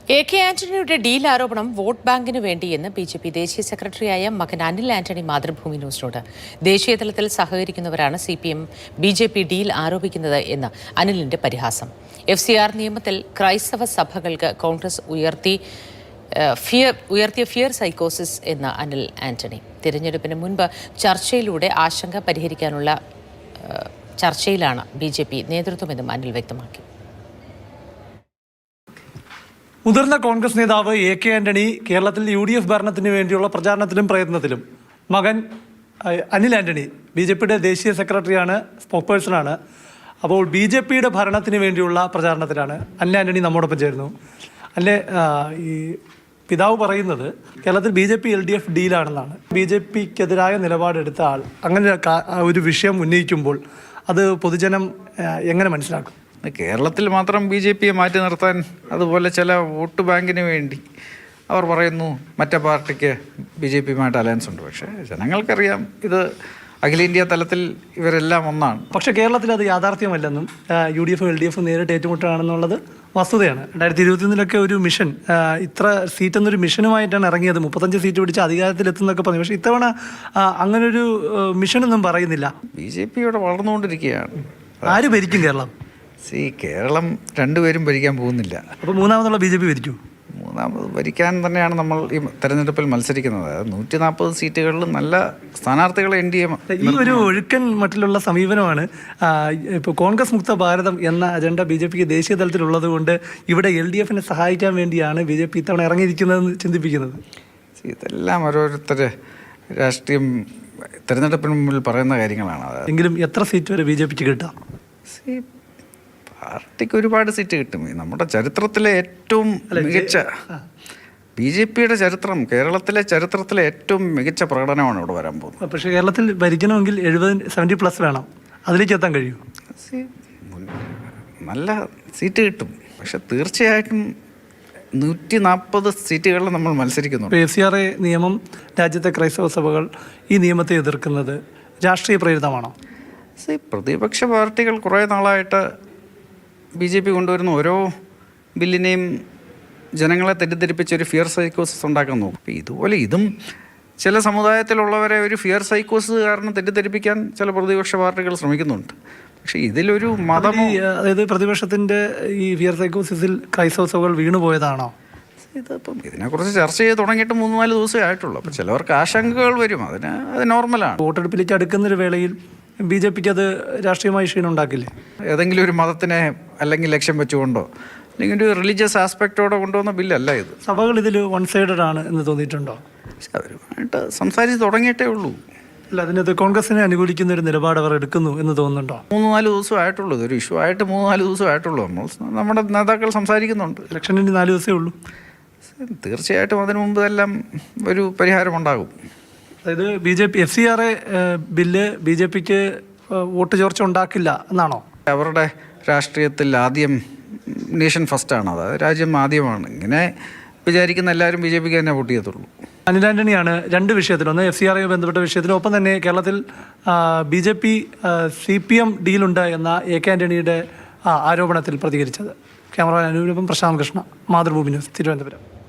K ആന്റണിയുടെ deal ആരോപണം vote ബാങ്കിന് വേണ്ടിയെന്ന് ബി.ജെ.പി ദേശീയ സെക്രട്ടറിയായ മകൻ അനിൽ ആന്റണി മാതൃഭൂമി ന്യൂസിനോട്. ദേശീയ തലത്തിൽ സഹകരിക്കുന്നവരാണ് CPM ബി.ജെ.പി ഡീൽ ആരോപിക്കുന്നത് എന്ന് അനിലിന്റെ പരിഹാസം. FCR നിയമത്തിൽ ക്രൈസ്തവ സഭകൾക്ക് കോൺഗ്രസ് ഉയർത്തിയ ഫിയർ സൈക്കോസിസ് എന്ന് അനിൽ ആന്റണി. തിരഞ്ഞെടുപ്പിന് മുൻപ് ചർച്ചയിലൂടെ ആശങ്ക പരിഹരിക്കാനുള്ള ചർച്ചയിലാണ് ബി.ജെ.പി നേതൃത്വമെന്നും അനിൽ വ്യക്തമാക്കി. മുതിർന്ന കോൺഗ്രസ് നേതാവ് കെ ആന്റണി കേരളത്തിൽ UDF ഭരണത്തിന് വേണ്ടിയുള്ള പ്രചാരണത്തിലും പ്രയത്നത്തിലും. മകൻ അനിൽ ആന്റണി ബി.ജെ.പിയുടെ ദേശീയ സെക്രട്ടറിയാണ്, സ്പോക്ക് പേഴ്സണാണ്. അപ്പോൾ ബി.ജെ.പിയുടെ ഭരണത്തിന് വേണ്ടിയുള്ള പ്രചാരണത്തിലാണ്. അനിൽ ആന്റണി നമ്മോടൊപ്പം ചേരുന്നു. അല്ലേ, ഈ പിതാവ് പറയുന്നത് കേരളത്തിൽ ബി.ജെ.പി LDF ഡീലാണെന്നാണ്. ബി.ജെ.പിക്കെതിരായ നിലപാടെടുത്ത ആൾ അങ്ങനെ ഒരു വിഷയം ഉന്നയിക്കുമ്പോൾ അത് പൊതുജനം എങ്ങനെ മനസ്സിലാക്കും? കേരളത്തിൽ മാത്രം BJPയെ മാറ്റി നിർത്താൻ, അതുപോലെ ചില വോട്ട് ബാങ്കിന് വേണ്ടി അവർ പറയുന്നു മറ്റേ പാർട്ടിക്ക് BJPയുമായിട്ട് അലയൻസ് ഉണ്ട്. പക്ഷേ ജനങ്ങൾക്കറിയാം ഇത് അഖിലേന്ത്യാ തലത്തിൽ ഇവരെല്ലാം ഒന്നാണ്. പക്ഷേ കേരളത്തിൽ അത് യാഥാർത്ഥ്യമല്ലെന്നും UDF LDF നേരിട്ട് ഏറ്റുമുട്ടുകയാണെന്നുള്ളത് വസ്തുതയാണ്. 2021 ഒരു മിഷൻ, ഇത്ര സീറ്റ് എന്നൊരു മിഷനുമായിട്ടാണ് ഇറങ്ങിയത്. 35 സീറ്റ് പിടിച്ച് അധികാരത്തിലെത്തുന്നൊക്കെ പറഞ്ഞു. പക്ഷേ ഇത്തവണ അങ്ങനൊരു മിഷനൊന്നും പറയുന്നില്ല. BJPയോടെ വളർന്നുകൊണ്ടിരിക്കുകയാണ്. ആര് ഭരിക്കും കേരളം? കേരളം രണ്ടുപേരും ഭരിക്കാൻ പോകുന്നില്ല. അപ്പോൾ മൂന്നാമതുള്ള BJP ഭരിക്കൂ? മൂന്നാമത് ഭരിക്കാൻ തന്നെയാണ് നമ്മൾ ഈ തെരഞ്ഞെടുപ്പിൽ മത്സരിക്കുന്നത്. 140 സീറ്റുകളിൽ നല്ല സ്ഥാനാർത്ഥികളെ NDA. ഈ ഒരു ഒഴുക്കൻ മട്ടിലുള്ള സമീപനമാണ്. ഇപ്പോൾ കോൺഗ്രസ് മുക്ത ഭാരതം എന്ന അജണ്ട BJPക്ക് ദേശീയ തലത്തിലുള്ളത് കൊണ്ട് ഇവിടെ LDFനെ സഹായിക്കാൻ വേണ്ടിയാണ് BJP ഇത്തവണ ഇറങ്ങിയിരിക്കുന്നതെന്ന് ചിന്തിപ്പിക്കുന്നത്. ഇതെല്ലാം ഓരോരുത്തർ രാഷ്ട്രീയം തെരഞ്ഞെടുപ്പിന് മുമ്പിൽ പറയുന്ന കാര്യങ്ങളാണ്. എങ്കിലും എത്ര സീറ്റ് വരെ BJPക്ക് കിട്ടാം? പാർട്ടിക്ക് ഒരുപാട് സീറ്റ് കിട്ടും. നമ്മുടെ ചരിത്രത്തിലെ ഏറ്റവും മികച്ച BJPയുടെ ചരിത്രം, കേരളത്തിലെ ചരിത്രത്തിലെ ഏറ്റവും മികച്ച പ്രകടനമാണ് ഇവിടെ വരാൻ പോകുന്നത്. പക്ഷേ കേരളത്തിൽ ഭരിക്കണമെങ്കിൽ 70+ വേണം. അതിലേക്ക് എത്താൻ കഴിയും? നല്ല സീറ്റ് കിട്ടും. പക്ഷെ തീർച്ചയായിട്ടും 140 സീറ്റുകളിൽ നമ്മൾ മത്സരിക്കുന്നു. FCRA നിയമം, രാജ്യത്തെ ക്രൈസ്തവ സഭകൾ ഈ നിയമത്തെ എതിർക്കുന്നത് രാഷ്ട്രീയ പ്രേരിതമാണോ? പ്രതിപക്ഷ പാർട്ടികൾ കുറേ നാളായിട്ട് BJP കൊണ്ടുവരുന്ന ഓരോ ബില്ലിനെയും ജനങ്ങളെ തെറ്റിദ്ധരിപ്പിച്ച് ഒരു ഫിയർ സൈക്കോസിസ് ഉണ്ടാക്കാൻ നോക്കും. ഇതുപോലെ ഇതും ചില സമുദായത്തിലുള്ളവരെ ഒരു ഫിയർ സൈക്കോസിസ് കാരണം തെറ്റിദ്ധരിപ്പിക്കാൻ ചില പ്രതിപക്ഷ പാർട്ടികൾ ശ്രമിക്കുന്നുണ്ട്. പക്ഷേ ഇതിലൊരു മതമോ, അതായത് പ്രതിപക്ഷത്തിൻ്റെ ഈ ഫിയർ സൈക്കോസിസിൽ ക്രൈസ്തവ സഭകൾ വീണുപോയതാണോ? ഇതിപ്പം ഇതിനെക്കുറിച്ച് ചർച്ച ചെയ്ത് തുടങ്ങിയിട്ട് 3-4 ദിവസമേ ആയിട്ടുള്ളൂ. അപ്പോൾ ചിലവർക്ക് ആശങ്കകൾ വരും. അത് നോർമലാണ്. വോട്ടെടുപ്പിലേക്ക് അടുക്കുന്നൊരു വേളയിൽ BJPക്ക് അത് രാഷ്ട്രീയമായി ക്ഷീണം ഉണ്ടാക്കില്ലേ? ഏതെങ്കിലും ഒരു മതത്തിനെ അല്ലെങ്കിൽ ലക്ഷ്യം വെച്ചുകൊണ്ടോ അല്ലെങ്കിൽ ഒരു റിലീജിയസ് ആസ്പെക്റ്റോടെ കൊണ്ടുവന്ന ബില്ലല്ല ഇത്. സഭകൾ ഇതിൽ വൺ സൈഡഡ് ആണ് എന്ന് തോന്നിയിട്ടുണ്ടോ? പക്ഷെ അവരുമായിട്ട് സംസാരിച്ച് തുടങ്ങിയിട്ടേ ഉള്ളൂ. അല്ല, അതിനകത്ത് കോൺഗ്രസിനെ അനുകൂലിക്കുന്ന ഒരു നിലപാട് അവർ എടുക്കുന്നു എന്ന് തോന്നുന്നുണ്ടോ? 3-4 ദിവസം ആയിട്ടുള്ളൂ. ഇതൊരു ഇഷ്യൂ ആയിട്ട് 3-4 ദിവസം ആയിട്ടുള്ളൂ. നമ്മുടെ നേതാക്കൾ സംസാരിക്കുന്നുണ്ട്. ഇലക്ഷനിന് 4 ദിവസമേ ഉള്ളൂ. തീർച്ചയായിട്ടും അതിനു മുമ്പ് എല്ലാം ഒരു പരിഹാരമുണ്ടാകും. അതായത് FCRA ബില്ല് BJPക്ക് വോട്ട് ചോർച്ച ഉണ്ടാക്കില്ല എന്നാണോ? അവരുടെ രാഷ്ട്രീയത്തിൽ ആദ്യം നേഷൻ ഫസ്റ്റാണ്, അതായത് രാജ്യം ആദ്യമാണ്. ഇങ്ങനെ വിചാരിക്കുന്ന എല്ലാവരും BJPക്ക് തന്നെ വോട്ട് ചെയ്യത്തുള്ളൂ. അനിൽ ആന്റണിയാണ് 2 വിഷയത്തിൽ, ഒന്ന് FCRA ബന്ധപ്പെട്ട വിഷയത്തിലും ഒപ്പം തന്നെ കേരളത്തിൽ BJP CPM ഡീലുണ്ട് എന്ന കെ ആന്റണിയുടെ ആരോപണത്തിൽ പ്രതികരിച്ചത്. ക്യാമറമാൻ അനൂപം, പ്രശാന്ത് കൃഷ്ണ, മാതൃഭൂമി ന്യൂസ്, തിരുവനന്തപുരം.